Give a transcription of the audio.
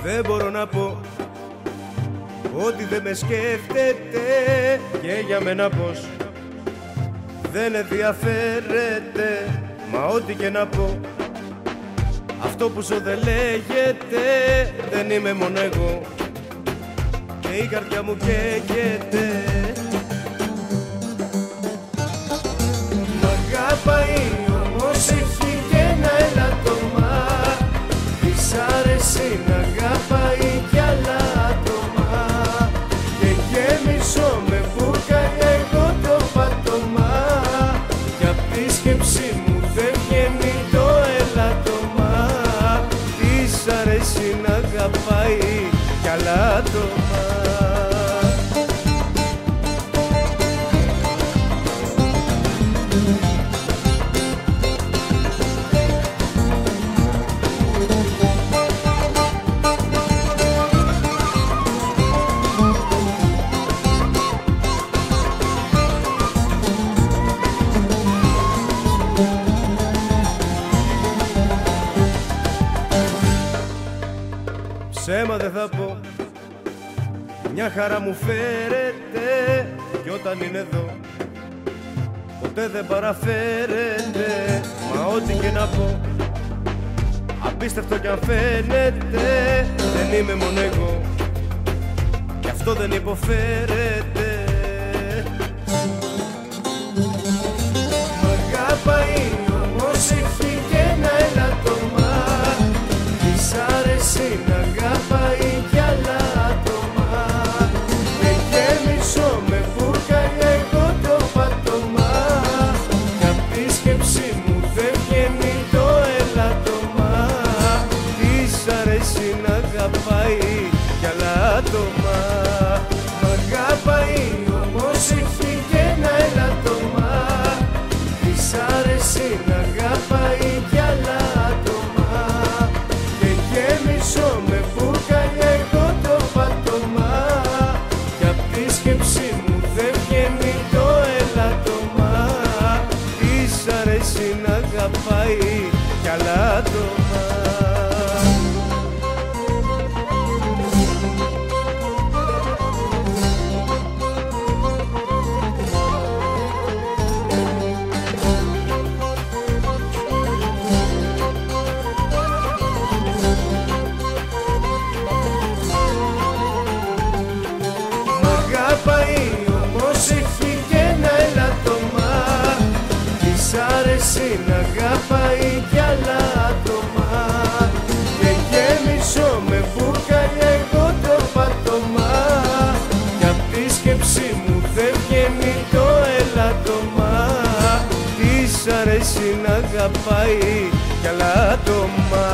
Δεν μπορώ να πω ότι δεν με σκέφτεται και για μένα πως δεν ενδιαφέρεται. Μα ό,τι και να πω, αυτό που σου δεν λέγεται, δεν είμαι μόνο εγώ και η καρδιά μου καίγεται. Μ' αγαπάει όμως έχει και ένα ελαττωμά, της αρέσει να αγαπάει κι άλλα άτομα και γέμισω με μπουκάλια εγώ το πάτωμα κι απ' τη σκέψη μου δεν βγαίνει το ελαττωμά, της αρέσει να αγαπάει κι άλλα άτομα. Ψέμα δεν θα πω, μια χαρά μου φέρεται κι όταν είναι εδώ ποτέ δεν παραφέρεται. Μα ό,τι και να πω, απίστευτο κι αν φαίνεται, δεν είμαι μόνο εγώ κι αυτό δεν υποφέρεται. Μ' αγαπάει όμως έχει και ένα ελαττωμά, της αρέσει να αγαπάει κι άλλα άτομα και γέμισω με μπουκάλια εγώ το πάτωμα κι απ' τη σκέψη μου δεν βγαίνει το ελαττωμά, της αρέσει να αγαπάει κι άλλα άτομα. Μ' αγαπάει όμως έχει και ένα ελαττωμά, της αρέσει να αγαπάει κι άλλα άτομα και γέμισω με μπουκάλια εγώ το πάτωμα κι απ' τη σκέψη μου δεν βγαίνει το ελαττωμά, της αρέσει να αγαπάει κι άλλα άτομα. Αγαπάει όμως έχει και ένα ελαττωμά, της αρέσει να αγαπάει κι άλλα άτομα και γέμισω με μπουκάλια εγώ το πάτωμα κι απ' τη σκέψη μου δεν βγαίνει το ελαττωμά, της αρέσει να αγαπάει κι άλλα άτομα.